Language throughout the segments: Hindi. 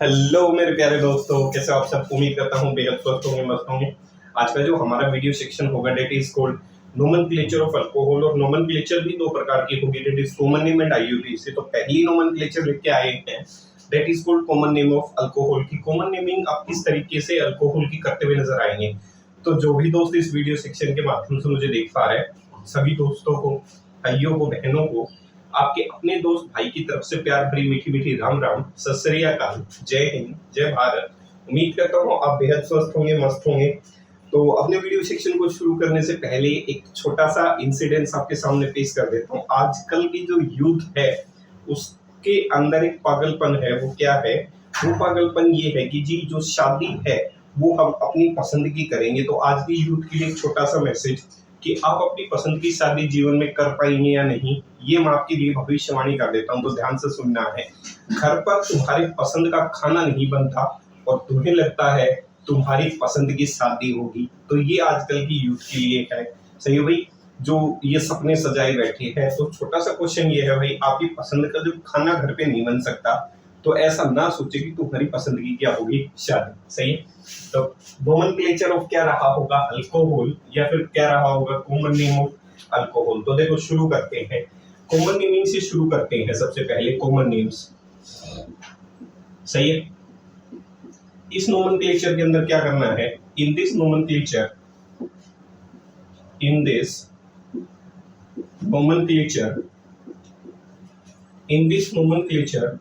हेलो मेरे प्यारे दोस्तों, कैसे हो आप सब। उम्मीद करता हूँ बेहद स्वस्थ होंगे, मस्त होंगे। आज का जो हमारा वीडियो सेक्शन होगा that is called nomenclature of alcohol. और नोमेनक्लेचर भी दो प्रकार की होगी, that is common name and IUPAC से। तो पहली नोमेनक्लेचर लेके आए हैं that is called common name of alcohol की। कॉमन नेमिंग आप किस तरीके से अल्कोहल की करते हुए नजर आएंगे। तो जो भी दोस्त इस वीडियो सेक्शन के माध्यम से मुझे देख पा रहे हैं, सभी दोस्तों को, भाइयों को, बहनों को, आपके अपने दोस्त भाई की तरफ से प्यार भरी मीठी मीठी राम राम, सत श्री अकाल, जय हिंद, जय भारत। उम्मीद करता हूँ आप बेहद स्वस्थ होंगे, मस्त होंगे। तो अपने वीडियो सेक्शन को शुरू करने से पहले एक छोटा सा इंसिडेंस आपके सामने पेश कर देता हूँ। आजकल की जो यूथ है उसके अंदर एक पागलपन है। वो क्या है? वो पागलपन ये है कि जी जो शादी है वो हम अपनी पसंद की करेंगे। तो आज की यूथ के लिए एक छोटा सा मैसेज कि आप अपनी पसंद की शादी जीवन में कर पाएंगे या नहीं, ये मैं आपके लिए भविष्यवाणी कर देता हूँ, तो ध्यान से सुनना है। घर पर तुम्हारी पसंद का खाना नहीं बनता और तुम्हें लगता है तुम्हारी पसंद की शादी होगी। तो ये आजकल की यूथ के लिए है। सही है भाई, जो ये सपने सजाए बैठे हैं। तो छोटा सा क्वेश्चन ये है भाई, आपकी पसंद का जो खाना घर पे नहीं बन सकता, तो ऐसा ना सोचे कि तुम्हारी पसंद की क्या होगी शादी। सही है। तो नोमेनक्लेचर ऑफ क्या रहा होगा? अल्कोहल, या फिर क्या रहा होगा कॉमन नेम ऑफ अल्कोहल। तो देखो शुरू करते हैं, कॉमन नेमिंग से शुरू करते हैं। सबसे पहले कॉमन नेम्स। सही है। इस नोमेनक्लेचर के अंदर क्या करना है? In this nomenclature, in this nomenclature, in this nomenclature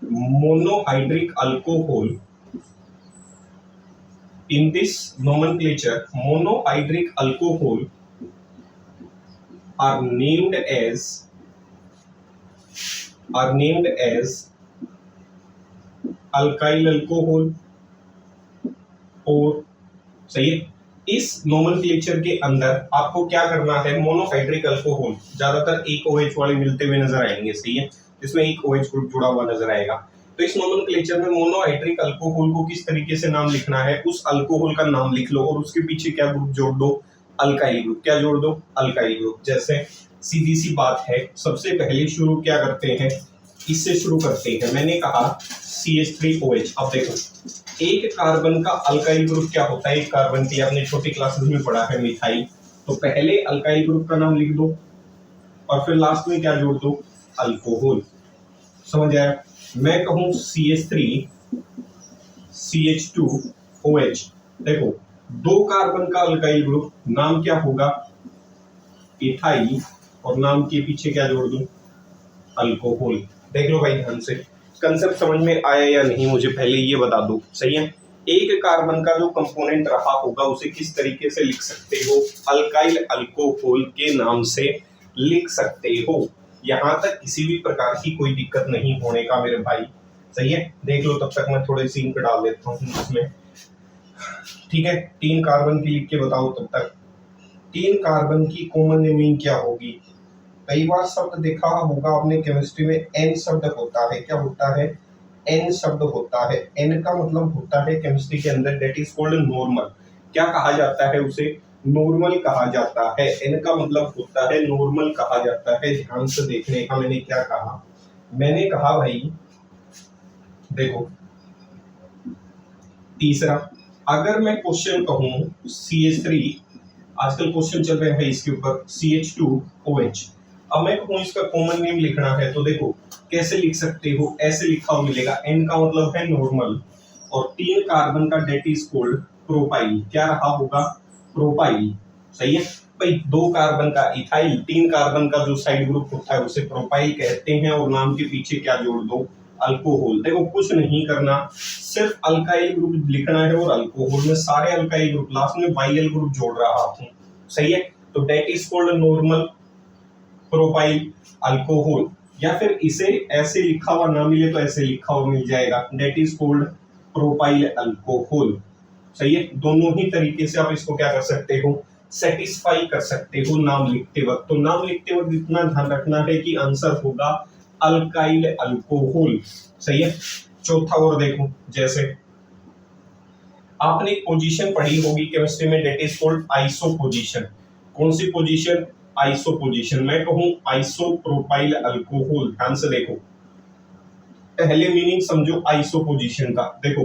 monohydric alcohol, in this nomenclature monohydric alcohol are named as alkyl alcohol। और सही है, इस नोमेनक्लेचर के अंदर आपको क्या करना है? मोनोहाइड्रिक अल्कोहल ज्यादातर एक OH वाले मिलते हुए नजर आएंगे। सही है, इसमें एक OH ग्रुप जुड़ा हुआ नजर आएगा। तो इस नोमेनक्लेचर में मोनोहाइड्रिक अल्कोहल को किस तरीके से नाम लिखना है? उस अल्कोहल का नाम लिख लो और उसके पीछे क्या ग्रुप जोड़ दो? Alkyl group. क्या जोड़ दो? Alkyl group. जैसे सीधी सी बात है, सबसे पहले शुरू क्या करते हैं? इससे शुरू करते हैं। मैंने कहा CH3OH। अब देखो, एक कार्बन का अल्काइल ग्रुप क्या होता है? एक कार्बन की आपने छोटी क्लासेस में पढ़ा है, मिथाइल। तो पहले अल्काइल ग्रुप का नाम लिख दो और फिर लास्ट में क्या जोड़ दो? अल्कोहल। समझ आया? मैं कहूं CH3 CH2OH। देखो, दो कार्बन का अल्काइल ग्रुप, नाम क्या होगा? इथाइल। और नाम के पीछे क्या जोड़ दूं? अल्कोहल। देख लो भाई ध्यान से, कंसेप्ट समझ में आया या नहीं मुझे पहले ये बता दो। सही है। एक कार्बन का जो कंपोनेंट रहा होगा उसे किस तरीके से लिख सकते हो? अल्काइल अल्कोहल के नाम से लिख सकते हो। यहां तक किसी भी प्रकार की कोई दिक्कत नहीं होने का मेरे भाई। सही है, देख लो। तब तक मैं थोड़े सीन पे डाल देता हूँ इसमें। ठीक है, 3 कार्बन की लिख के बताओ तब तक। 3 कार्बन की कॉमन नेमिंग क्या होगी? कई बार शब्द देखा होगा आपने केमिस्ट्री में, एन शब्द होता है। क्या होता है? एन शब्द होता है। एन का मतलब होता है केमिस्ट्री के अंदर डेट इज कॉल्ड नॉर्मल। क्या कहा जाता है उसे? नॉर्मल कहा जाता है। एन का मतलब होता है नॉर्मल कहा जाता है। ध्यान से देखने का, मैंने क्या कहा? मैंने कहा भाई देखो, तीसरा, अगर मैं क्वेश्चन कहूं CH3, आजकल क्वेश्चन चल रहे हैं इसके ऊपर, CH2OH। अब मैं कहूं इसका कॉमन नेम लिखना है, तो देखो कैसे लिख सकते हो? ऐसे लिखा हुआ मिलेगा। एन का मतलब है नॉर्मल और 3 कार्बन का डेट इज कोल्ड प्रोपाइल। क्या रहा होगा? प्रोपाइल। सही है भाई। 2 कार्बन का इथाइल, 3 कार्बन का जो साइड ग्रुप होता है उसे प्रोपाइल कहते हैं। और नाम के पीछे क्या जोड़ दो? अल्कोहल। देखो कुछ नहीं करना, सिर्फ अल्काइल ग्रुप लिखना है और अल्कोहल में सारे अल्काइल ग्रुप, लास्ट में बाइल ग्रुप जोड़ रहा हूं। सही है। तो that is called normal propyl alcohol. या फिर इसे ऐसे लिखा हुआ ना मिले तो ऐसे लिखा हुआ मिल जाएगा, that is called propyl alcohol. सही है। दोनों ही तरीके से आप इसको क्या कर सकते हो? सेटिस्फाई कर सकते हो नाम लिखते वक्त। तो नाम लिखते वक्त इतना ध्यान रखना है कि आंसर होगा अल्काइल अल्कोहल। सही है। चौथा और देखो, जैसे आपने एक पोजीशन पढ़ी होगी केमिस्ट्री में, that is called iso position. कौन सी पोजीशन? Iso position. मैं कहूं आइसोप्रोपाइल अल्कोहल। ध्यान से देखो, पहले मीनिंग समझो आइसो पोजीशन का। देखो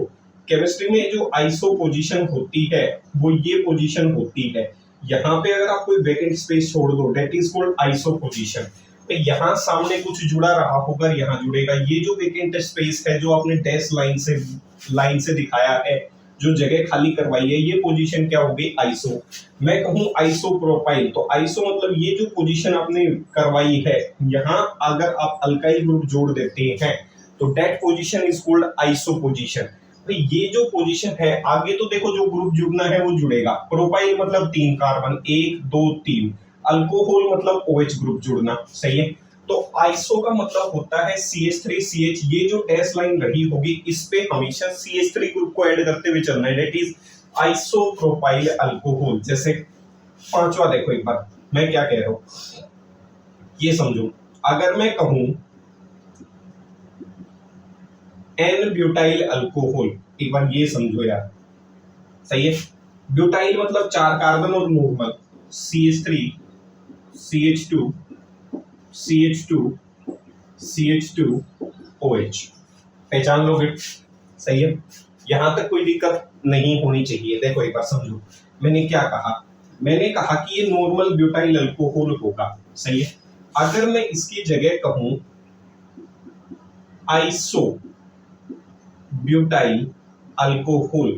केमिस्ट्री में जो आइसो पोजीशन होती है वो ये पोजीशन होती है, यहाँ पे अगर आप कोई वैकेंट स्पेस छोड़ दो that is called iso position. तो यहाँ सामने कुछ जुड़ा रहा होगा, यहाँ जुड़ेगा। ये जो वैकेंट स्पेस है जो आपने डैश लाइन से दिखाया है, जो जगह खाली करवाई है, ये पोजीशन क्या होगी? आइसो। मैं कहूँ आइसो प्रोपाइल, तो आइसो मतलब ये जो पोजीशन आपने करवाई है, यहाँ अगर आप अल्काइल ग्रुप जोड़ देते हैं तो that position is called iso position. तो ये जो पोजीशन है, आगे तो देखो जो ग्रुप जुड़ना है वो जुड़ेगा। प्रोपाइल मतलब 3 कार्बन, 1 2 3। अल्कोहल मतलब OH ग्रुप जुड़ना, सही है। तो आइसो का मतलब होता है CH3CH। ये जो डैश लाइन रही होगी इस पे हमेशा CH3 ग्रुप को ऐड करते हुए चलना है, that is iso propyl alcohol. जैसे पांचवा देखो एक बार मैं क्या कह रहा हूं, ये समझो। अगर मैं कहूं एन ब्यूटाइल अल्कोहल, एक बार ये समझो यार, सही है। ब्यूटाइल मतलब 4 कार्बन और normal CH3 CH2 CH2 CH2 OH, पहचान लोगे, सही है। यहां तक कोई दिक्कत नहीं होनी चाहिए। देखो एक बार समझो, मैंने क्या कहा? मैंने कहा कि ये नॉर्मल ब्यूटाइल अल्कोहल होगा, सही है। अगर मैं इसकी जगह कहूं आइसो ब्यूटाइल अल्कोहल,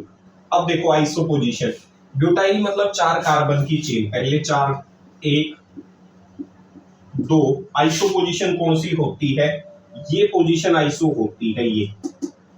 अब देखो आइसो पोजीशन। ब्यूटाइल मतलब 4 कार्बन की चेन, पहले 4 1 2। आइसो पोजीशन कौन सी होती है? ये पोजीशन आइसो होती है, ये,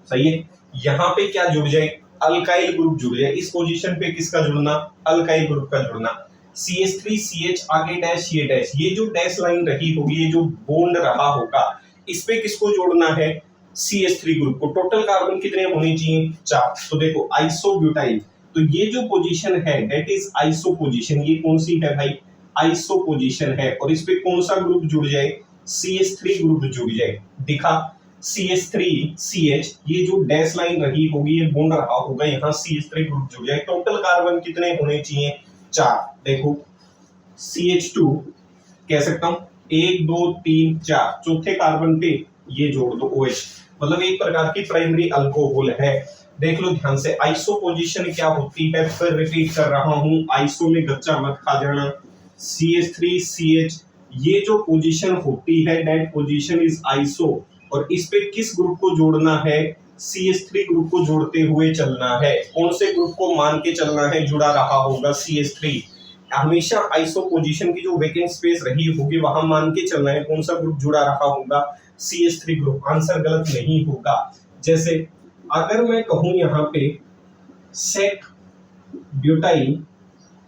सही है। यहाँ पे क्या जुड़ जाए? अल्काइल ग्रुप जुड़ जाए। इस पोजीशन पे किसका जुड़ना? अल्काइल ग्रुप का जुड़ना। CH3CH आगे डैश, ये डैश, ये जो डैश लाइन रही होगी, ये जो बॉन्ड रहा होगा, इस पे किसको जोड़ना है? CH3 ग्रुप को। टोटल कार्बन कितने होने चाहिए? 4। तो देखो आइसो ब्यूटाइल, तो ये जो पोजीशन है दैट इज आइसो पोजीशन। ये कौन सी है भाई? आइसो पोजीशन है। और इस पे कौन सा ग्रुप जुड़ जाए? CH3 ग्रुप जुड़ जाए। दिखा, CH3CH, ये जो डैश लाइन रही होगी, ये बॉन्ड रहा होगा, यहाँ CH3 ग्रुप जुड़ जाए। टोटल कार्बन कितने होने चाहिए? 4। देखो CH2 कह सकता हूं 1 2 3 4, चौथे कार्बन पे ये जोड़ दो OH, मतलब एक प्रकार की प्राइमरी अल्कोहल है। देख लो ध्यान से, आइसो पोजीशन क्या होती है, फिर रिपीट कर रहा हूं, आइसो में गच्चा मत खा जाना। CH3CH, ये जो पोजीशन होती है दैट पोजीशन इज आइसो। और इस पे किस ग्रुप को जोड़ना है? CH3 ग्रुप को जोड़ते हुए चलना है। कौन से ग्रुप को मान के चलना है जुड़ा रहा होगा? CH3। हमेशा आइसो पोजीशन की जो वेकेंट स्पेस रही होगी वहां मान के चलना है कौन सा ग्रुप जुड़ा रहा होगा? CH3 group. आंसर गलत नहीं होगा। जैसे अगर मैं कहूं यहाँ पे सेक ब्यूटाइल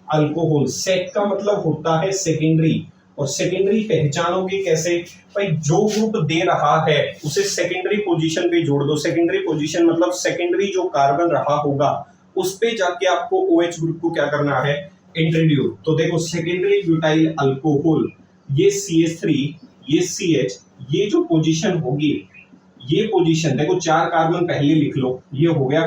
अल्कोहल, सेक का मतलब होता है सेकेंडरी। और सेकेंडरी पहचानोगे कैसे? भाई जो ग्रुप दे रहा है उसे सेकेंडरी पोजीशन पे जोड़ दो। सेकेंडरी पोजीशन मतलब सेकेंडरी जो कार्बन रहा होगा उस पे जाके आपको OH ग्रुप को क्या करना है? इंट्रोड्यूस। तो देखो सेकेंडरी ब्यूटाइल अल्कोहल, ये CH3 ये CH, ये जो पोजीशन होगी, ये पोजीशन देखो 4 कार्बन पहले लिख लो, ये हो गया।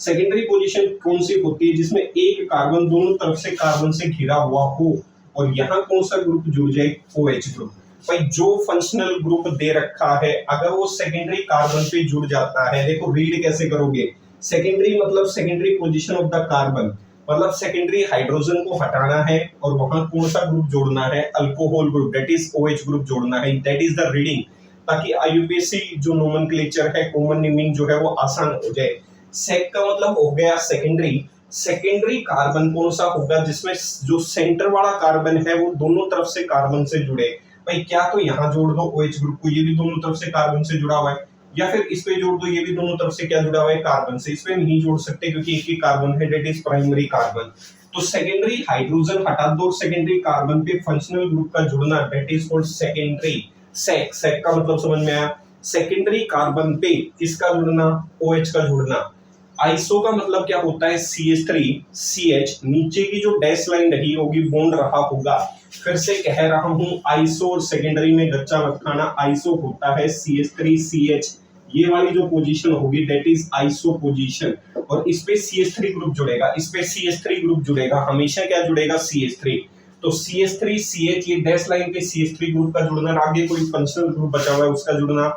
सेकेंडरी पोजीशन कौन सी होती है? जिसमें एक कार्बन दोनों तरफ से कार्बन से घिरा हुआ हो। और यहाँ कौन सा ग्रुप जुड़ जाए? OH group. भाई जो फंक्शनल ग्रुप दे रखा है अगर वो सेकेंडरी कार्बन पे जुड़ जाता है, देखो रीड कैसे करोगे? सेकेंडरी मतलब secondary position of the carbon, मतलब सेकेंडरी हाइड्रोजन को हटाना है और वहां कौन सा ग्रुप जोड़ना है? Alcohol group, that is OH group जोड़ना है। दैट इज द रीडिंग, ताकि IUPAC जो नोमेनक्लेचर है, कॉमन नेमिंग जो है वो आसान हो जाए। सेक का मतलब हो गया सेकेंडरी। सेकेंडरी कार्बन कौन सा होगा? जिसमें जो सेंटर वाला कार्बन है वो दोनों तरफ से कार्बन से जुड़े। भाई क्या तो यहाँ जोड़ दो OH ग्रुप को, ये भी दोनों तरफ से कार्बन से जुड़ा हुआ है, या फिर इस पे जोड़ दो, ये भी दोनों तरफ से क्या जुड़ा हुआ है? कार्बन से। इस पे नहीं जोड़ सकते क्योंकि एक ही कार्बन है, दैट इज प्राइमरी कार्बन। तो सेकेंडरी हाइड्रोजन हटा दो, सेकेंडरी कार्बन पे फंक्शनल ग्रुप का जुड़ना, दैट इज कॉल्ड सेकेंडरी। सेक, सेक का मतलब समझ में आया? सेकेंडरी कार्बन पे किसका जुड़ना? OH का जुड़ना। आइसो का मतलब क्या होता है? CH3CH, नीचे की जो डैश लाइन रही होगी बॉन्ड रहा होगा। फिर से कह रहा हूं, आइसो और सेकेंडरी में गच्चा मत खाना। आइसो होता है CH3CH, ये वाली जो पोजीशन होगी दैट इज आइसो पोजीशन। और इस पे CH3 ग्रुप जुड़ेगा, इस पे CH3 ग्रुप जुड़ेगा, हमेशा क्या जुड़ेगा? CH3। तो CH3CH, ये डैश लाइन पे CH3 ग्रुप का जुड़ना, आगे कोई फंक्शनल ग्रुप बचा हुआ है उसका जुड़ना,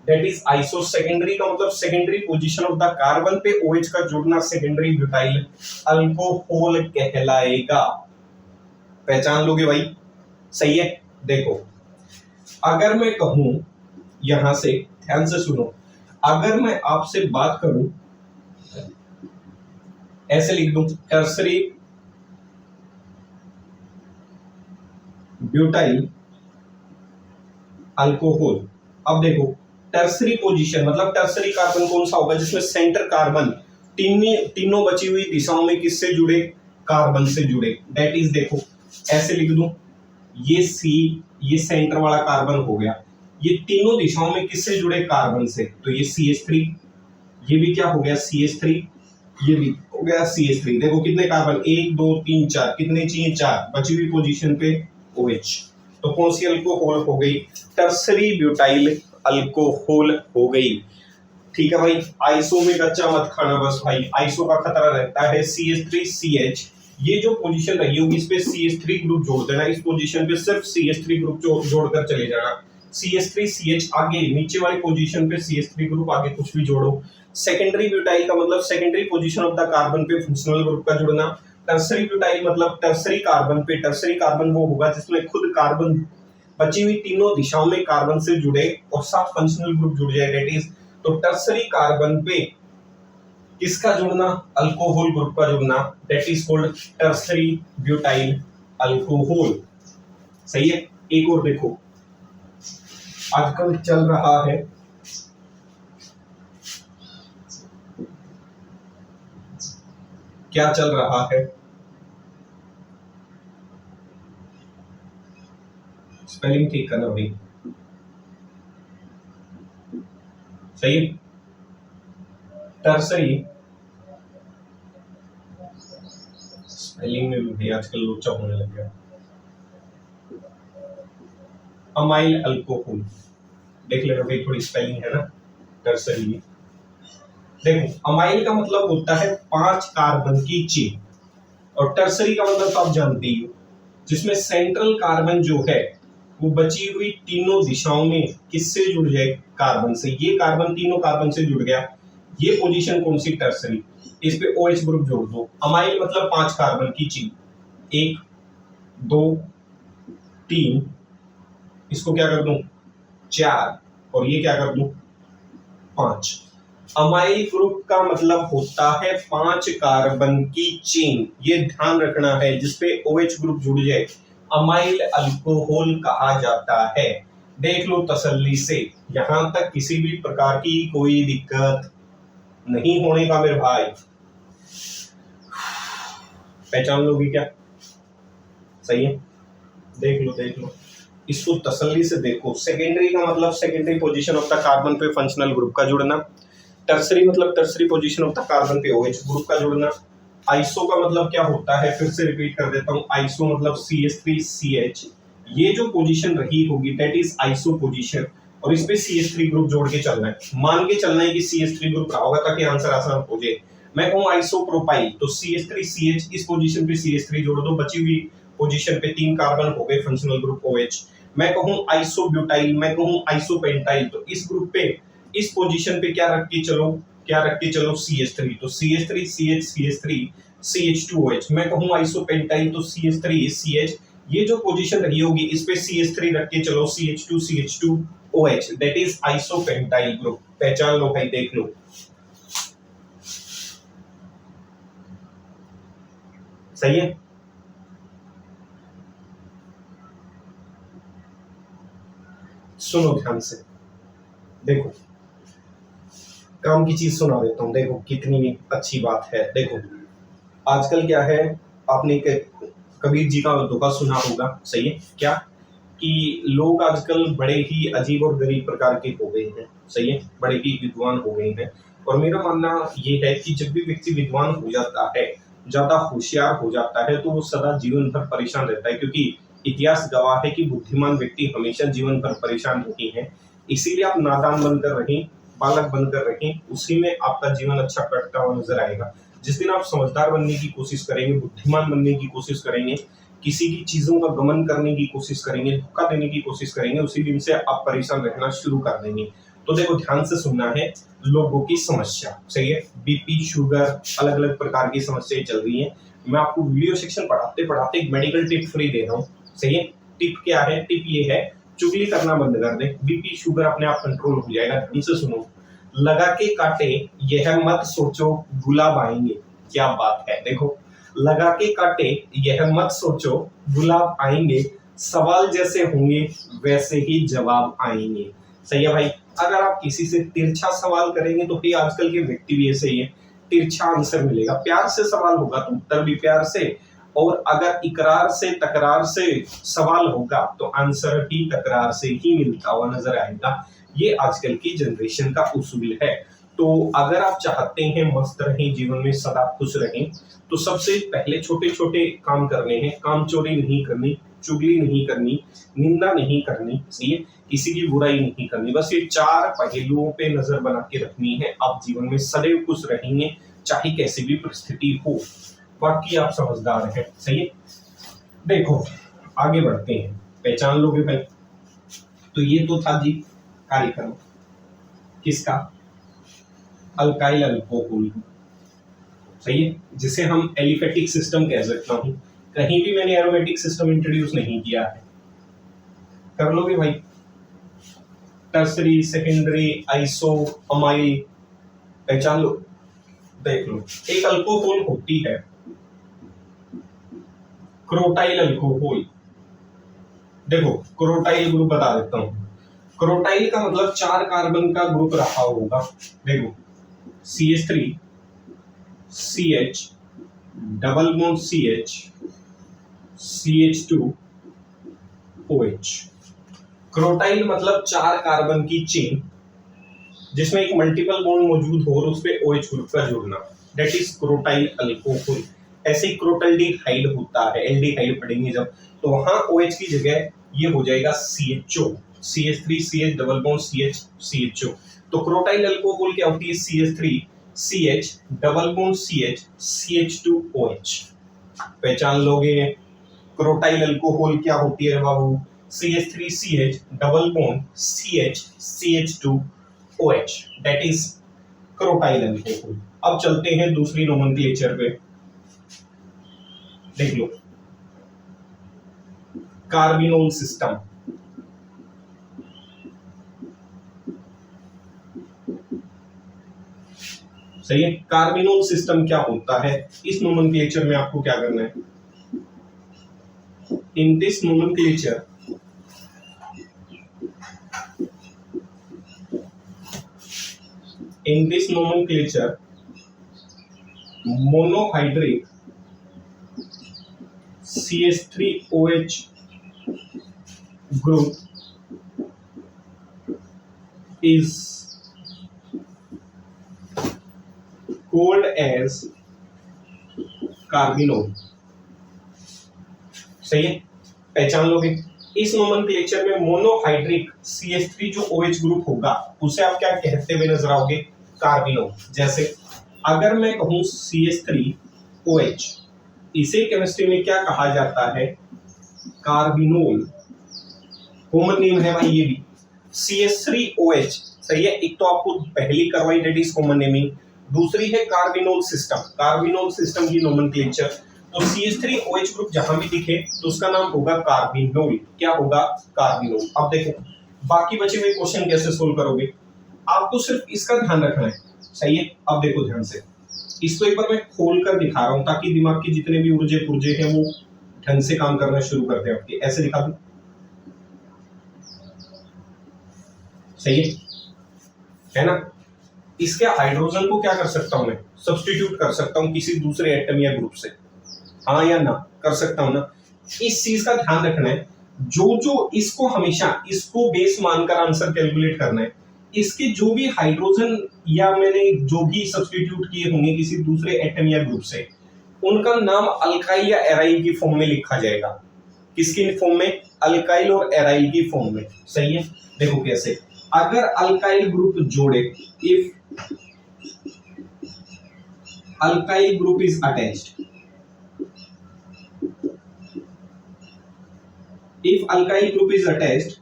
दैट इज आइसो। सेकेंडरी का मतलब secondary position of the carbon पे OH का जुड़ना सेकेंडरी ब्यूटाइल अल्कोहल कहलाएगा। पहचान लोगे भाई, सही है। देखो अगर मैं कहूं, यहां से ध्यान से सुनो, अगर मैं आपसे बात करूं, ऐसे लिख दूं टर्सरी ब्यूटाइल अल्कोहल। अब देखो टर्सरी पोजीशन मतलब टर्सरी कार्बन कौन सा होगा जिसमें सेंटर कार्बन तीनों बची हुई दिशाओं में किससे जुड़े, कार्बन से जुड़े। दैट इज देखो ऐसे लिख दूं, ये सी, ये सेंटर वाला कार्बन हो गया, ये तीनों दिशाओं में किससे जुड़े, कार्बन से। तो ये CH3, ये भी क्या हो गया CH3, ये भी हो गया CH3। देखो कितने कार्बन, 1 2 3 4, कितने चाहिए 4, बची हुई पोजीशन पे OH। तो कौन सी अल्कोहल हो गई, टर्सरी ब्यूटाइल अल्कोहल हो गई। ठीक है भाई, आइसो में कच्चा मत खाना बस भाई, आइसो का खतरा रहता है। CH3CH, ये जो पोजीशन रही होगी इस पे CH3 ग्रुप जोड़ देना, इस पोजीशन पे सिर्फ CH3 ग्रुप जोड़कर चले जाना। CH3CH आगे नीचे वाली पोजीशन पे CH3 ग्रुप, आगे कुछ भी जोड़ो। सेकेंडरी ब्यूटाइल का मतलब secondary position of the carbon पे फंक्शनल ग्रुप का जुड़ना। टर्सरी ब्यूटाइल मतलब टर्सरी कार्बन पे, टर्सरी कार्बन वो होगा जिसमें खुद कार्बन बची हुई तीनों दिशाओं में कार्बन से जुड़े और साथ फंक्शनल ग्रुप जुड़ जाए। दैट इज, तो टर्सरी कार्बन पे किसका जुड़ना, अल्कोहल ग्रुप का जुड़ना। That is called tertiary butyl alcohol. सही है। एक और देखो, आजकल चल रहा है क्या चल रहा है, स्पेलिंग ठीक करना भाई, सही है। टर्सरी, स्पेलिंग में भी आजकल लोचा होने लग गया। अमाइल अल्कोहल, देख लेना भाई, थोड़ी स्पेलिंग है ना टर्सरी में। देखो अमाइल का मतलब होता है 5 कार्बन की चेन, और टर्सरी का मतलब तो आप जानते ही हो, जिसमें सेंट्रल कार्बन जो है वो बची हुई तीनों दिशाओं में किससे जुड़ जाए, कार्बन से। ये कार्बन तीनों कार्बन से जुड़ गया, ये पोजीशन कौन सी, टर्सरी। इस पे OH ग्रुप जोड़ दो। अमाइल मतलब 5 कार्बन की चेन, 1 2 3, इसको क्या कर दूं 4, और ये क्या कर दूं 5। अमाइल ग्रुप का मतलब होता है 5 कार्बन की चेन, ये ध्यान रखना है, जिसपे OH ग्रुप जुड़ जाए अमाइल अल्कोहल कहा जाता है। देख लो तसल्ली से, यहां तक किसी भी प्रकार की कोई दिक्कत नहीं होने का मेरे भाई। पहचान लोगे क्या, सही है। देख लो इसको तसल्ली से देखो। सेकेंडरी का मतलब secondary position of the carbon पे फंक्शनल ग्रुप का जुड़ना। टर्सरी मतलब tertiary position of the carbon पे OH ग्रुप का जुड़ना। आइसो का मतलब क्या होता है, फिर से रिपीट कर देता हूं, आइसो मतलब CH3CH, ये जो पोजीशन रही होगी दैट इज आइसो पोजीशन, और इस पे CH3 ग्रुप जोड़ के चलना है, मान के चलना है कि CH3 ग्रुप रहा होगा ताकि आंसर आसान हो जाए। मैं कहूं आइसोप्रोपाइल, तो CH3CH, इस पोजीशन पे CH3 जोड़ दो, बची हुई पोजीशन पे 3 कार्बन हो गए, फंक्शनल ग्रुप OH। मैं कहूं आइसोब्यूटाइल, मैं कहूं आइसोपेंटाइल, तो इस ग्रुप पे इस पोजीशन पे क्या रख के चलो CH3, तो CH3CH CH3 CH2OH। मैं कहूं आइसोपेंटाइल, तो CH3CH, ये जो पोजीशन रही होगी इस पे CH3 रख के चलो CH2 CH2OH, that is isopentyl group. पहचान लो भाई, देख लो, सही है। सुनो ध्यान से, देखो काम की चीज सुना देता हूं, देखो कितनी अच्छी बात है। देखो आजकल क्या है, आपने कबीर जी का दोहा सुना होगा, सही है क्या, कि लोग आजकल बड़े ही अजीब और गरीब प्रकार के हो गए हैं, सही है, बड़े ही विद्वान हो गए हैं। और मेरा मानना ये है कि जब भी व्यक्ति विद्वान हो जाता है, ज्यादा होशियार हो जाता है, तो वो सदा जीवन भर परेशान रहता है, क्योंकि इतिहास गवाह है कि बुद्धिमान व्यक्ति हमेशा जीवन भर परेशान होती है। इसीलिए आप नादान बनकर रहें, बालक बनकर रहें, उसी में आपका जीवन अच्छा कटता हुआ नजर आएगा। जिस दिन आप समझदार बनने की कोशिश करेंगे, बुद्धिमान बनने की कोशिश करेंगे, किसी की चीजों का गमन करने की कोशिश करेंगे, धोखा देने की कोशिश करेंगे, उसी दिन से आप परेशान रहना शुरू कर देंगे। तो देखो ध्यान से सुनना है, लोगों की समस्या, सही है, बीपी, शुगर, अलग अलग प्रकार की समस्याएं चल रही हैं। मैं आपको वीडियो सेक्शन पढ़ाते पढ़ाते एक मेडिकल टिप फ्री दे रहा हूँ, सही है। टिप क्या है? टिप ये है, चुगली करना बंद कर दे, बीपी शुगर अपने आप कंट्रोल हो जाएगा। ध्यान से सुनो, लगा के काटे यह मत सोचो गुलाब आएंगे। क्या बात है, देखो, लगा के काटे यह मत सोचो गुलाब आएंगे, सवाल जैसे होंगे वैसे ही जवाब आएंगे। सही है भाई। अगर आप किसी से तिरछा सवाल करेंगे तो भी आजकल के व्यक्ति भी ऐसे ही है, तिरछा आंसर मिलेगा। प्यार से सवाल होगा तो उत्तर भी प्यार से, और अगर इकरार से तकरार से सवाल होगा तो आंसर भी तकरार से ही मिलता हुआ नजर आएगा। ये आजकल की जनरेशन का उसूल है। तो अगर आप चाहते हैं मस्त रहें, जीवन में सदा खुश रहें, तो सबसे पहले छोटे छोटे काम करने हैं। काम चोरी नहीं करनी, चुगली नहीं करनी, निंदा नहीं करनी, सही है, किसी की बुराई नहीं करनी। बस ये 4 पहलुओं पे नजर बना के रखनी है। आप जीवन में सदैव खुश रहेंगे, चाहे कैसी भी परिस्थिति हो। बाकी आप समझदार हैं, सही है। देखो आगे बढ़ते हैं, पहचान लोगे भाई। तो ये तो था जी कार्यक्रम किसका? अल्काइल अल्कोहल, सही है, जिसे हम एलिफेटिक सिस्टम कह सकता हूं। कहीं भी मैंने एरोमेटिक सिस्टम इंट्रोड्यूस नहीं किया है। कर लोगे भाई? टर्सरी, सेकेंडरी, आइसो, अमाइल, पहचान लो, देख लो। एक अल्कोहल होती है क्रोटाइल अल्कोहल। देखो क्रोटाइल ग्रुप बता देता हूं। क्रोटाइल का मतलब 4 कार्बन का ग्रुप रहा होगा। देखो CH3 CH double bond CH CH2 OH। क्रोटाइल मतलब 4 कार्बन की चेन जिसमें एक मल्टीपल बॉन्ड मौजूद हो और उसपे OH ग्रुप का जुड़ना, दैट इज क्रोटाइल अल्कोहल। ऐसे ही क्रोटल्डिहाइड होता है, एल्डिहाइड पढ़ेंगे जब, तो वहां OH की जगह ये हो जाएगा CHO, CH3 CH double bond CH CHO। तो क्रोटाइल अल्कोहल क्या होती है? CH3 CH double bond CH CH2 OH। पहचान लोगे क्रोटाइल अल्कोहल क्या होती है बाबू? CH3 CH double bond CH CH2 OH, that is crotyl alcohol. अब चलते हैं दूसरी नोमेनक्लेचर पे, देख लो, कार्बिनोल सिस्टम। सही है, कार्बिनोल सिस्टम क्या होता है? इस नोमेनक्लेचर में आपको क्या करना है? In this nomenclature monohydric CH3OH group is called as carbinol. सही है, पहचान लोगे। इस नोमेनक्लेचर में मोनोहाइड्रिक CH3 जो OH ग्रुप होगा उसे आप क्या कहते हुए नजर आओगे? कार्बिनोल। जैसे अगर मैं कहूं CH3OH, इसे केमिस्ट्री में क्या कहा जाता है? कार्बिनोल। कॉमन नेम है भाई ये भी, CH3OH। सही है, एक तो आपको पहली करवाई, दैट इज कॉमन नेमिंग। दूसरी है कार्बिनोल सिस्टम। कार्बिनोल सिस्टम की नोमेनक्लेचर, तो CH3OH ग्रुप जहां भी दिखे तो उसका नाम होगा कार्बिनोल। क्या होगा? कार्बिनोल। अब देखो बाकी बचे हुए क्वेश्चन कैसे सोल्व करोगे, आपको सिर्फ इसका ध्यान रखना है। सही है, अब देखो ध्यान से, इसको एक बार मैं खोल कर दिखा रहा हूं ताकि दिमाग के जितने भी ऊर्जे पुर्जे हैं वो ढंग से काम करना शुरू करते हैं आपके। ऐसे दिखा दूं, सही है ना? इसके हाइड्रोजन को क्या कर सकता हूं मैं? सब्स्टिट्यूट कर सकता हूं किसी दूसरे एटम या ग्रुप से, हाँ या ना? कर सकता हूं ना? इस चीज का ध्यान रखना है, जो जो इसको हमेशा इसको बेस मानकर आंसर कैलकुलेट करना है। इसके जो भी हाइड्रोजन या मैंने जो भी सब्स्टिट्यूट किए होंगे किसी दूसरे एटम या ग्रुप से, उनका नाम अल्काइल या एराइल की फॉर्म में लिखा जाएगा। किसकी फॉर्म में? अल्काइल और एराइल की फॉर्म में। सही है, देखो कैसे, अगर अल्काइल ग्रुप जोड़े, if alkyl group is attached, if alkyl group is attached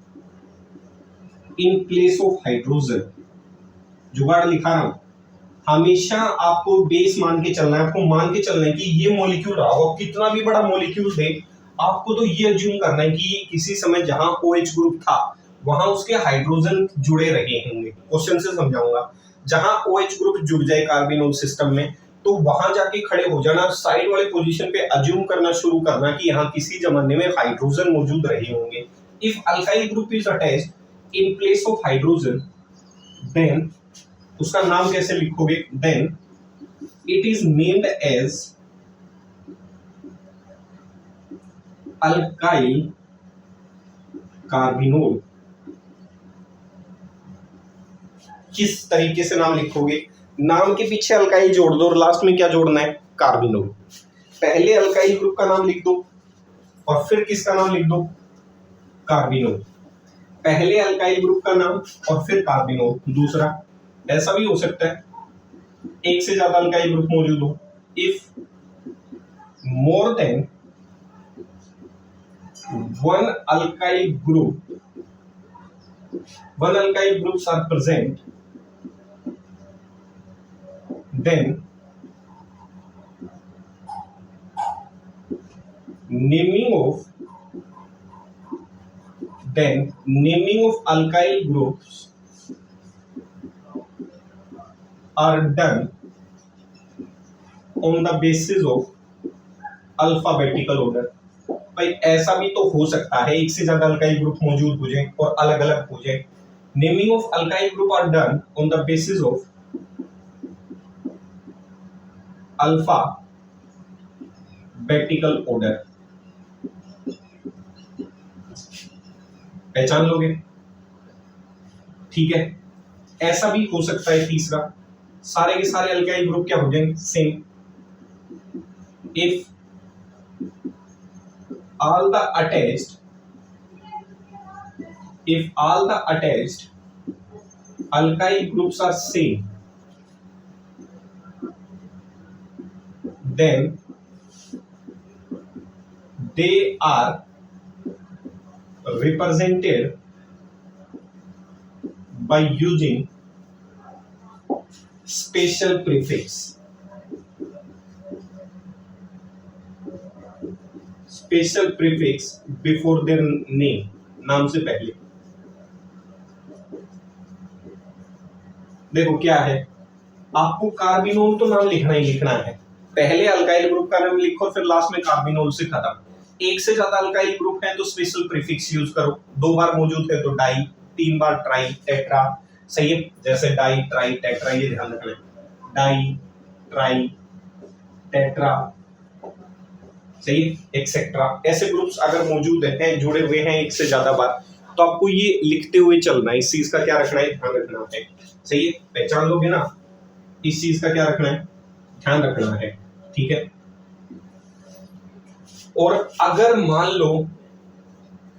in place of hydrogen, जुगाड़ लिखा रहा हूं, हमेशा आपको बेस मान के चलना है, आपको मान के चलना है कि ये मॉलिक्यूल रहा हो, कितना भी बड़ा मॉलिक्यूल दे आपको तो ये अज्यूम करना है कि किसी समय जहां OH ग्रुप था वहां उसके हाइड्रोजन जुड़े रहे होंगे। क्वेश्चन से समझाऊंगा, जहां OH ग्रुप जुड़ जाए कार्बोनोल सिस्टम में तो वहां जाके खड़े हो जाना, साइड वाले पोजीशन पे अज्यूम करना शुरू करना कि यहाँ किसी जमाने में हाइड्रोजन मौजूद रहे होंगे। If alkyl group is attached in place of hydrogen, then उसका नाम कैसे लिखोगे, then it is named as alkyl carbinol. किस तरीके से नाम लिखोगे, नाम के पीछे अल्काइल जोड़ दो और लास्ट में क्या जोड़ना है, कार्बिनोल। पहले अल्काइल ग्रुप का नाम लिख दो और फिर किसका नाम लिख दो, कार्बिनोल। पहले अल्काइल ग्रुप का नाम और फिर कार्बिनोल। दूसरा ऐसा भी हो सकता है एक से ज्यादा अल्काइल ग्रुप मौजूद हो, if more than one alkyl groups are present, then naming of alkyl groups are done on the basis of alphabetical order। भाई ऐसा भी तो हो सकता है एक से ज्यादा अल्काइल ग्रुप मौजूद हो जाए और अलग अलग हो जाए। Naming of alkyl group are done on the basis of alphabetical order. पहचान लोगे, ठीक है। ऐसा भी हो सकता है तीसरा, सारे के सारे अल्काइल ग्रुप क्या हो जाएंगे, same. If all the attached alkyl groups are same, then they are represented by using special prefix before their name, नाम से पहले। देखो क्या है, आपको कार्बिनोल तो नाम लिखना ही लिखना है, पहले अल्काइल ग्रुप का नाम लिखो फिर लास्ट में कार्बिनोल से खत्म। एक से ज्यादा अल्काइल ग्रुप है तो स्पेशल प्रीफिक्स यूज करो, 2 बार मौजूद है तो डाई, 3 बार ट्राई, टेट्रा, सही है। जैसे डाई, ट्राई, टेट्रा, ये ध्यान रखना है, डाई, ट्राई, टेट्रा, सही, एक्सेट्रा। ऐसे ग्रुप्स अगर मौजूद हैं, जुड़े हुए हैं एक से ज्यादा बार, तो आपको ये लिखते हुए चलना है, इस चीज का क्या रखना है, ध्यान रखना है, सही है। पहचान लोगे ना, इस चीज का क्या रखना है, ध्यान रखना है, ठीक है। और अगर मान लो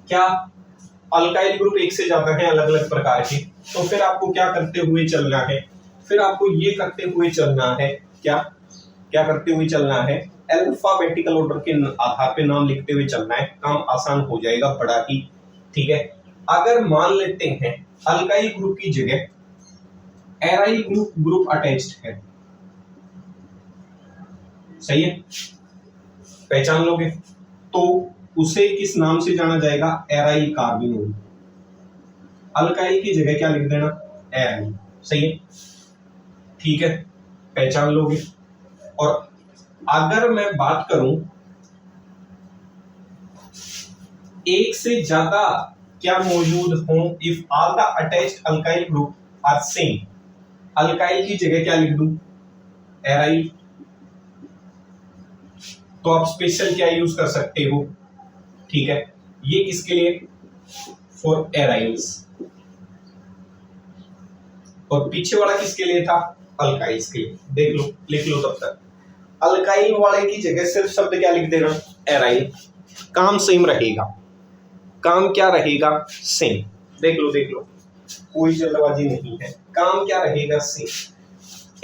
क्या अल्काइल ग्रुप एक से ज्यादा है अलग अलग प्रकार के, तो फिर आपको क्या करते हुए चलना है, फिर आपको ये करते हुए चलना है, क्या करते हुए चलना है, अल्फाबेटिकल ऑर्डर के आधार पे नाम लिखते हुए चलना है, काम आसान हो जाएगा बड़ा ही, ठीक है। अगर मान लेते हैं अल्काइल ग्रुप की जगह एराइल ग्रुप अटैच्ड है, सही है, पहचान लोगे, तो उसे किस नाम से जाना जाएगा, एराइल कार्बिनोल। अल्काइल की जगह क्या लिख देना, एराइल, सही है, ठीक है, पहचान लोगे। और अगर मैं बात करूं एक से ज्यादा क्या मौजूद हो, if all the attached alkyl group are same, alkyl की जगह क्या लिख दूं, एराइल, तो आप स्पेशल क्या यूज कर सकते हो, ठीक है। ये किसके लिए, फॉर एराइल्स, और पीछे वाला किसके लिए था, अल्काइल्स के लिए। देख लो, लिख लो तब तक, अल्काइल वाले की जगह सिर्फ शब्द क्या लिख देना, एराइल, काम सेम रहेगा, काम क्या रहेगा, सेम। देख लो, कोई जल्दबाजी नहीं है, काम क्या रहेगा, सेम।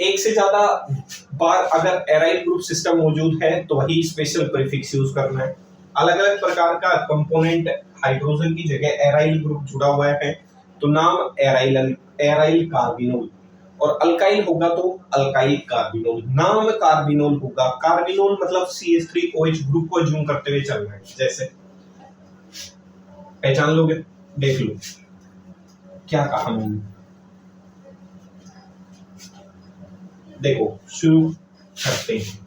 एक से ज्यादा बार अगर एराइल ग्रुप सिस्टम मौजूद है तो वही स्पेशल प्रीफिक्स यूज करना है। अलग अलग प्रकार का कंपोनेंट हाइड्रोजन की जगह एराइल ग्रुप जुड़ा हुआ है तो नाम एराइल एराइल कार्बिनोल, और अल्काइल होगा तो अल्काइल कार्बिनोल। नाम कार्बिनोल होगा, कार्बिनोल मतलब CH3OH ग्रुप को अज्यूम करते हुए चलना है। जैसे पहचान लोगे, देख लो क्या कहा मैंने। देखो शुरू करते हैं,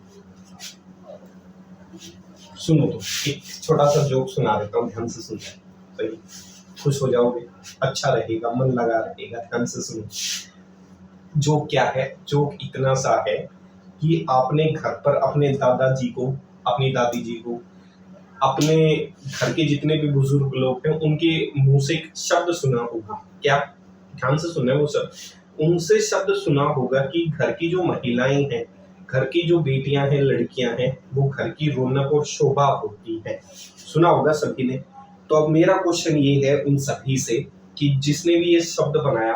सुनो तो एक छोटा सा जोक सुना देता हूँ, ध्यान से सुनना है, सही खुश हो जाओगे, अच्छा रहेगा, मन लगा रहेगा, ध्यान से सुनो। जोक क्या है? जोक इतना सा है कि आपने घर पर अपने दादाजी को, अपनी दादी जी को, अपने घर के जितने भी बुजुर्ग लोग हैं उनके मुंह से एक शब्द सुना होगा। क्या? ध्यान से सुना है वो शब्द। उनसे शब्द सुना होगा कि घर की जो महिलाएं हैं, घर की जो बेटियां हैं, लड़कियां हैं, वो घर की रौनक और शोभा होती है। सुना होगा सभी ने। तो अब मेरा क्वेश्चन ये है उन सभी से कि जिसने भी ये शब्द बनाया,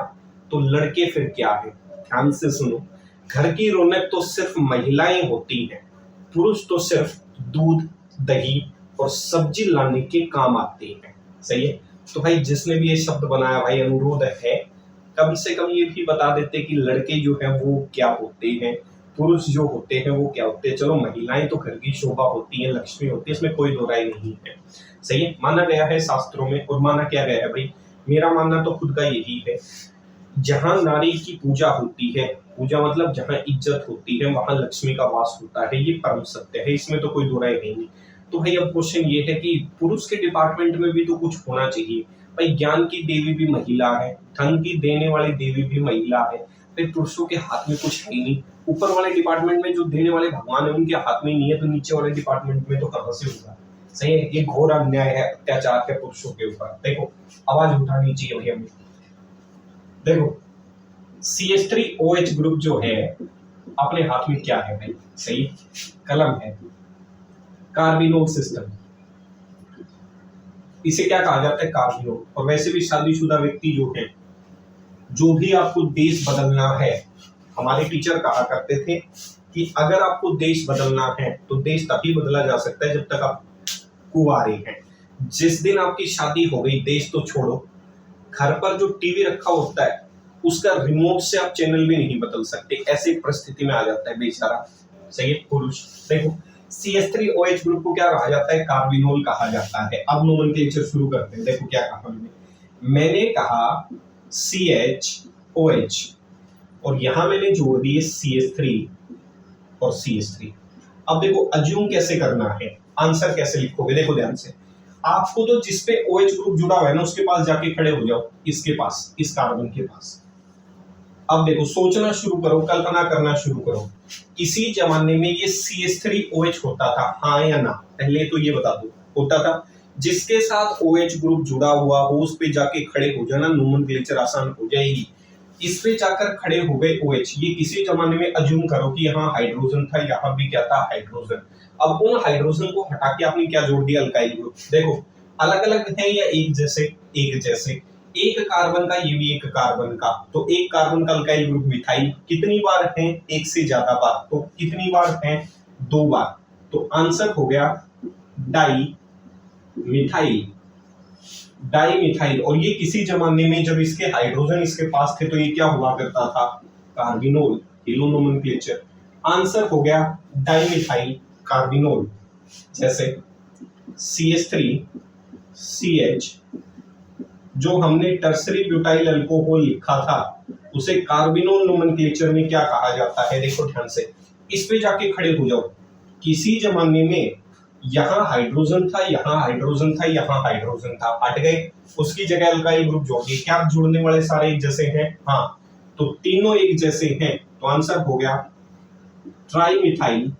तो लड़के फिर क्या है? ध्यान से सुनो। घर की रौनक तो सिर्फ महिलाएं होती हैं, पुरुष तो सिर्फ दूध, दही और सब्जी लाने के काम आते हैं। सही है? तो भाई जिसने भी ये शब्द बनाया, भाई अनुरोध है कम से कम ये भी बता देते कि लड़के जो है वो क्या होते हैं, पुरुष जो होते हैं वो क्या होते हैं। चलो महिलाएं तो घर की शोभा होती है, लक्ष्मी होती है, इसमें कोई दो राय नहीं है। सही है, माना गया है शास्त्रों में। और माना क्या गया है भाई? मेरा मानना तो खुद का यही है, जहां नारी की पूजा होती है, पूजा मतलब जहां इज्जत होती है, वहां लक्ष्मी का वास होता है। ये परम सत्य है, इसमें तो कोई दो राय नहीं। तो भाई अब क्वेश्चन ये है कि पुरुष के डिपार्टमेंट में भी तो कुछ होना चाहिए। भाई ज्ञान की देवी भी महिला है, धन की देने वाली देवी भी महिला है। भाई पुरुषों के हाथ में कुछ है ही नहीं। ऊपर वाले डिपार्टमेंट में जो देने वाले भगवान है उनके हाथ में नहीं है, तो नीचे वाले डिपार्टमेंट में तो कहां से होगा? सही है, ये घोर अन्याय है, अत्याचार है पुरुषों के ऊपर। देखो आवाज उठानी चाहिए भाई हमें। देखो CH3OH ग्रुप जो है अपने हाथ में क्या है भाई? सही, कलम है, कार्बिनोल सिस्टम। इसे क्या कहा जाता है? कार्बिनोल। और वैसे भी शादीशुदा व्यक्ति जो है, जो भी आपको देश बदलना है, हमारे टीचर कहा करते थे कि अगर आपको देश बदलना है तो देश तभी बदला जा सकता है जब तक आप कुंवारे हैं। जिस दिन आपकी शादी हो गई, देश तो छोड़ो, घर पर जो टीवी रखा होता है उसका रिमोट से आप चैनल भी नहीं बदल सकते, ऐसी परिस्थिति में आ जाता है बेचारा। सही है पुरुष। देखो CH3OH ग्रुप को क्या कहा जाता है? कार्बिनोल कहा जाता है। अब नोमेनक्लेचर शुरू करते हैं। देखो क्या कहा मैंने कहा CH OH, और यहां मैंने जोड़ दिए CH3 और CH3। अब देखो अज्यूम कैसे करना है, आंसर कैसे लिखोगे? देखो ध्यान से, आपको तो जिसपे OH ग्रुप जुड़ा हुआ है ना उसके पास जाके खड़े हो जाओ, इसके पास, इस कार्बन के पास। अब देखो सोचना शुरू करो, कल्पना करना शुरू करो। किसी जमाने में ये CH3OH होता था, हाँ या ना? पहले तो ये बता दो, होता था। जिसके साथ OH ग्रुप जुड़ा हुआ हो उस पे जाके खड़े हो जाना, नोमेनक्लेचर आसान हो जाएगी। इस पे जाकर खड़े हो गए OH, ये किसी जमाने में अज्यूम करो कि यहाँ हाइड्रोजन था, यहाँ भी क्या था? हाइड्रोजन। अब उन हाइड्रोजन को हटा के आपने क्या जोड़ दिया? Alkyl group. देखो अलग अलग है या एक जैसे? एक जैसे। एक कार्बन का, ये भी एक कार्बन का, तो एक कार्बन का अल्काइल ग्रुप मिथाइल कितनी बार है? एक से ज्यादा बार। तो कितनी बार है? 2 बार। तो आंसर हो गया डाई मिथाइल। Di methyl. और ये किसी जमाने में जब इसके हाइड्रोजन इसके पास थे तो ये क्या हुआ करता था? कार्बिनोल। Hello nomenclature. आंसर हो गया डाई मिथाइल कार्बिनोल। जैसे CH3 CH, जो हमने टर्सरी ब्यूटाइल अल्कोहल लिखा था उसे कार्बिनोल नोमेनक्लेचर में क्या कहा जाता है? देखो ध्यान से, इस पे जाके खड़े हो जाओ। किसी जमाने में यहाँ हाइड्रोजन था, यहाँ हाइड्रोजन था, यहाँ हाइड्रोजन था, हट गए, उसकी जगह अल्काइल ग्रुप जोड़ दिए। क्या जुड़ने वाले सारे एक जैसे हैं? हाँ, तो तीनों एक जैसे हैं, तो आंसर हो गया ट्राइमिथाइल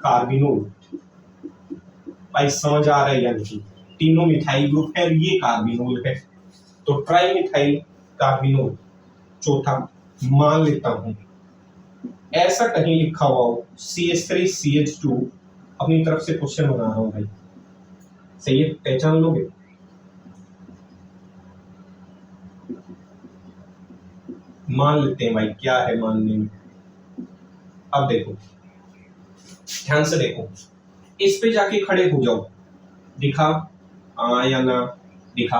कार्बिनोल। भाई समझ आ रहा है या नहीं? तीनों मिथाइल ग्रुप है, ये कार्बिनोल है, तो ट्राइमिथाइल कार्बिनोल। चौथा मान लेता हूं ऐसा कहीं लिखा हुआ हो CH3 CH2, अपनी तरफ से क्वेश्चन बना रहा हूं भाई। सही है, पहचान लोगे? मान लेते हैं भाई, क्या है मानने में? अब देखो ध्यान से देखो, इस पे जाके खड़े हो जाओ। दिखा? हाँ या ना? दिखा?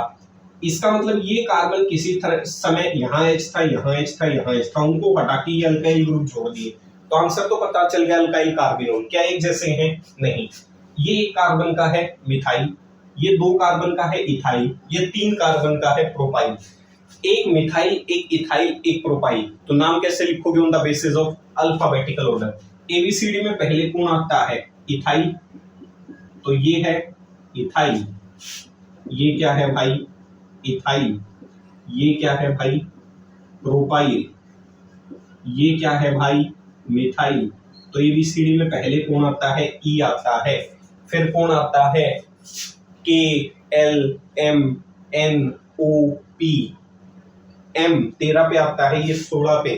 इसका मतलब ये कार्बन किसी तरह समय यहाँ H था, यहाँ H था, यहाँ H था, उनको हटा के ये अल्काइल ग्रुप जोड़ दिए, तो आंसर तो पता चल गया अल्काइल कार्बिनोल। क्या एक जैसे हैं? नहीं। ये एक कार्बन का है मिथाइल, ये 2 कार्बन का है इथाइल, ये 3 कार्बन का है प्रोपाइल। एक मिथाइल, एक इथाइल, एक प्रोपाइल, तो नाम कैसे लिखोगे? On the basis of alphabetical order. A B C D में पहले कौन आता है? इथाइल, तो ये है इथाइल। ये क्या है भाई? इथाइल। ये क्या है भाई? प्रोपाइल। ये क्या है भाई? मिथाइल। तो एबीसीडी में पहले कौन आता है? ई आता है। फिर कौन आता है? के, एल, एम, एन, ओ, पी। एम 13 पे आता है, ये 16 पे।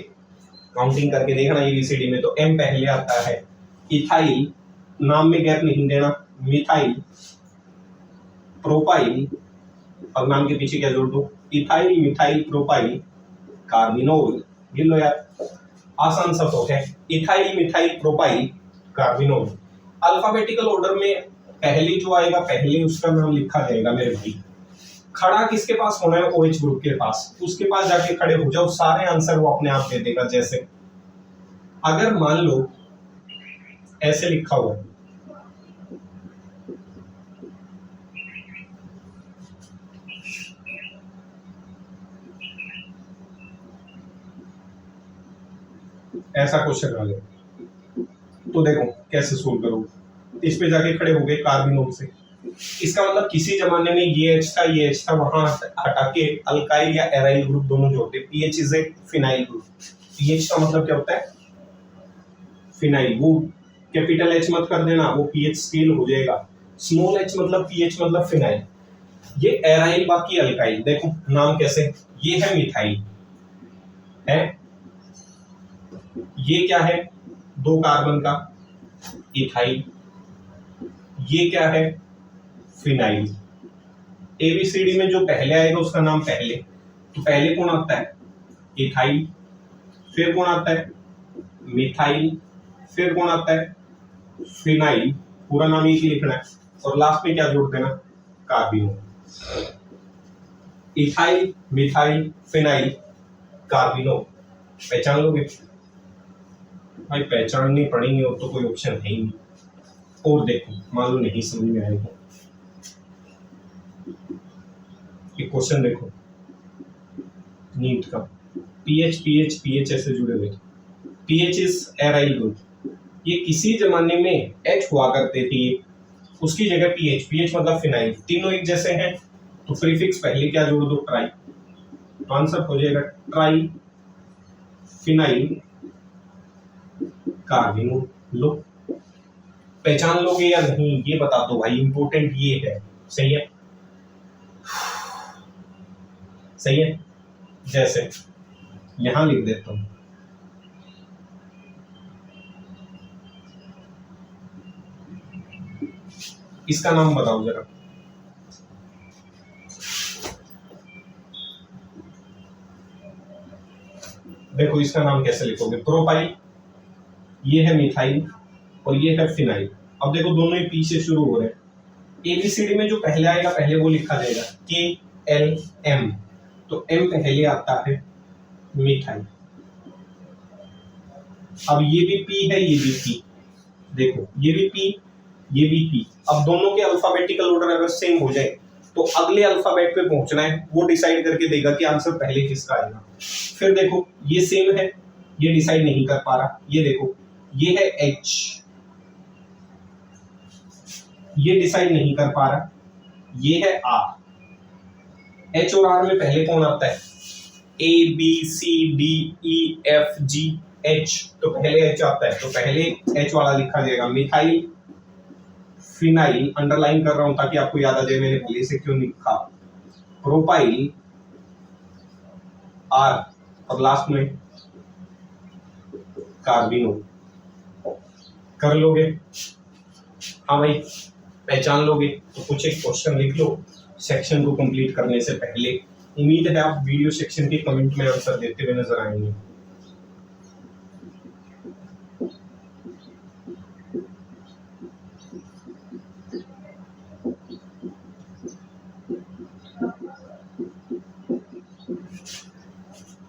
काउंटिंग करके देखना एबीसीडी में, तो एम पहले आता है। इथाइल, नाम में गैप नहीं देना, मिथाइल, प्रोपाइल, और नाम के पीछे क्या जोड़ दो? Ethyl, methyl, propyl, carbinol. ये लो यार, आसान सा तो है। Ethyl, methyl, propyl, carbinol. Alphabetical order में पहले जो आएगा पहले उसका नाम लिखा जाएगा मेरे भाई। खड़ा किसके पास होना है? OH ग्रुप के पास। उसके पास जाके खड़े हो जाओ, सारे आंसर वो अपने आप दे देगा। जैसे अगर मान लो ऐसे लिखा हुआ है, ऐसा क्वेश्चन आ गया, तो देखो कैसे सोल्व करोगे। इस पे जाके खड़े हो गए कार्बिनोल से, इसका मतलब किसी जमाने में ये H था, ये H था, वहां हटा के अल्काइल या एराइल ग्रुप दोनों जोड़ते। PH is a phenyl group. PH का मतलब क्या होता है? फिनाइल। वो कैपिटल H मत कर देना, वो पीएच स्केल हो जाएगा। स्मॉल h मतलब पीएच मतलब फिनाइल। ये एराइल, बाकी अल्काइल। देखो नाम कैसे, ये है मिथाइल है, ये क्या है? 2 कार्बन का इथाइल। ये क्या है? फिनाइल। एबीसीडी में जो पहले आएगा उसका नाम पहले, तो पहले कौन आता है? इथाइल। फिर कौन आता है? मिथाइल। फिर कौन आता है? फिनाइल। पूरा नाम एक ही लिखना है, और लास्ट में क्या जोड़ देना? Carbinol. Ethyl, methyl, phenyl, carbinol. पहचान लोगे भाई? पहचाननी पड़ेंगे, और तो कोई ऑप्शन है ही नहीं। और देखो, मान लो नहीं समझ में आएगा, ये क्वेश्चन देखो नीट का। पीएच पीएच पीएच ऐसे जुड़े हुए। PH is aryl group. ये किसी जमाने में एच हुआ करते थे, उसकी जगह पीएच। पीएच मतलब फिनाइल। तीनों एक जैसे हैं, तो प्रीफिक्स पहले क्या जोड़ दो? ट्राई। तो आंसर हो जाएगा ट्राई फिनाइल कार्बिनोल। लो, पहचान लोगे या नहीं ये बता दो भाई, इंपॉर्टेंट ये है। सही है? सही है। जैसे यहां लिख देता हूं, इसका नाम बताओ जरा। देखो इसका नाम कैसे लिखोगे? प्रोपाइल, ये है मिथाइल, और ये है फिनाइल। अब देखो दोनों ही पी से शुरू हो रहे हैं। एबीसीडी में जो पहले आएगा पहले वो लिखा जाएगा, के, एल, एम। तो एम पहले आता है, मिथाइल। अब ये भी पी है, ये भी पी। देखो ये भी पी, ये भी पी। अब दोनों के अल्फाबेटिकल ऑर्डर अगर सेम हो जाए तो अगले अल्फाबेट पे पहुंचना है, वो डिसाइड करके देगा कि आंसर पहले किसका आएगा। फिर देखो ये सेम है, ये डिसाइड नहीं कर पा रहा। ये देखो ये है एच, ये डिसाइड नहीं कर पा रहा। ये है आर। एच और आर में पहले कौन आता है? A B C D E F G H. तो पहले एच आता है, तो पहले एच वाला लिखा जाएगा। मिथाइल, फिनाइल, अंडरलाइन कर रहा हूं ताकि आपको याद आ जाए मैंने पहले से क्यों लिखा। प्रोपाइल, आर, और लास्ट में कार्बिनोल। कर लोगे? हाँ भाई, पहचान लोगे तो कुछ एक क्वेश्चन लिख लो सेक्शन को कंप्लीट करने से पहले। उम्मीद है आप वीडियो सेक्शन के कमेंट में आंसर देते हुए नजर आएंगे।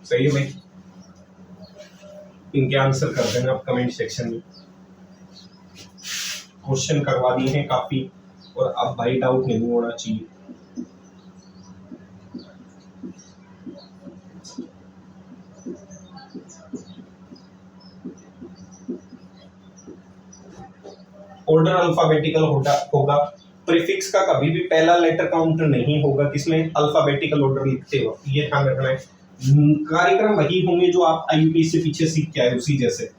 सही है भाई, इनके आंसर कर देना आप कमेंट सेक्शन में। क्वेश्चन करवा दिए हैं काफी, और अब भाई डाउट नहीं होना चाहिए। ऑर्डर अल्फाबेटिकल होगा, प्रीफिक्स का कभी भी पहला लेटर काउंट नहीं होगा किसमें, अल्फाबेटिकल ऑर्डर लिखते हो, ये ध्यान रखना है। कार्यक्रम वही होंगे जो आप आईयूपी से पीछे सीख के आए उसी जैसे।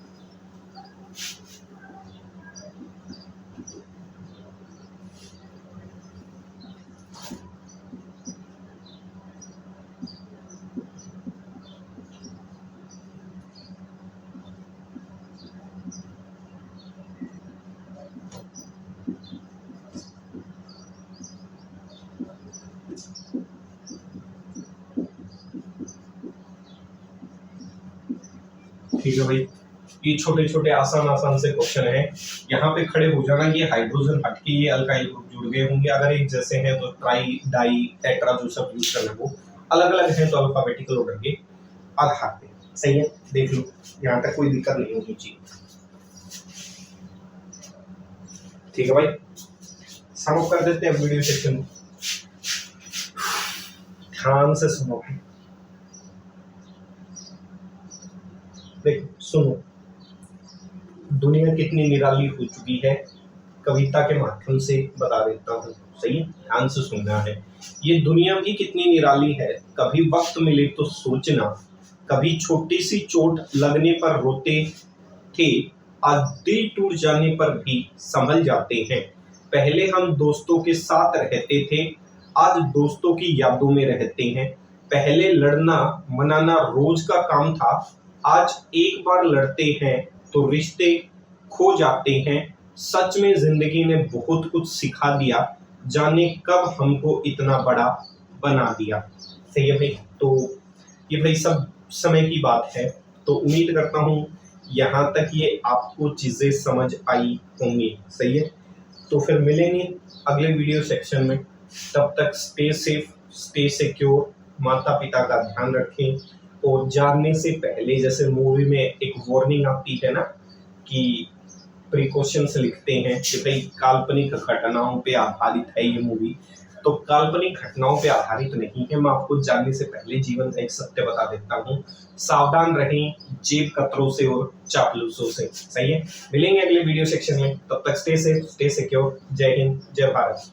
ठीक है भाई, ये छोटे छोटे आसान से क्वेश्चन है, यहाँ पे खड़े हो जाना। ये हाइड्रोजन हटके ये अल्काइल ग्रुप जुड़ गए होंगे, अगर एक जैसे हैं तो ट्राई डाई टेट्रा जो सब यूज करना वो अलग अलग हैं तो अल्फाबेटिकल ऑर्डर के आधार पे। सही है, देख लो, यहाँ तक कोई दिक्कत नहीं होनी चाहिए। ठीक है भाई, सम अप कर देते हैं वीडियो सेक्शन, ध्यान से सुनो। देखो सुनो, दुनिया कितनी निराली हो चुकी है, कविता के माध्यम से बता देता हूँ। सही है, ध्यान से सुनना है। ये दुनिया भी कितनी निराली है, कभी वक्त मिले तो सोचना, कभी छोटी सी चोट लगने पर रोते थे, आज दिल टूट जाने पर भी संभल जाते हैं। पहले हम दोस्तों के साथ रहते थे, आज दोस्तों की यादों में रहते हैं। पहले लड़ना मनाना रोज का काम था, आज एक बार लड़ते हैं तो रिश्ते खो जाते हैं। सच में जिंदगी ने बहुत कुछ सिखा दिया, जाने कब हमको इतना बड़ा बना दिया। सही है भाई, तो ये भाई सब समय की बात है, तो उम्मीद करता हूँ यहाँ तक ये आपको चीज़ें समझ आई होंगी। सही है, तो फिर मिलेंगे अगले वीडियो सेक्शन में, तब तक स्टे सेफ, स्टे सिक्योर, माता पिता का ध्यान रखें। और जानने से पहले, जैसे मूवी में एक वार्निंग आती है ना कि प्रिकॉशंस लिखते हैं कि भाई काल्पनिक घटनाओं पे आधारित है ये मूवी, तो काल्पनिक घटनाओं पे आधारित नहीं है। मैं आपको जानने से पहले जीवन का एक सत्य बता देता हूँ। सावधान रहें जेब कतरों से और चापलूसों से। सही है, मिलेंगे अगले वीडियो सेक्शन में, तब तक स्टे सेफ, स्टे सिक्योर। जय हिंद, जय भारत।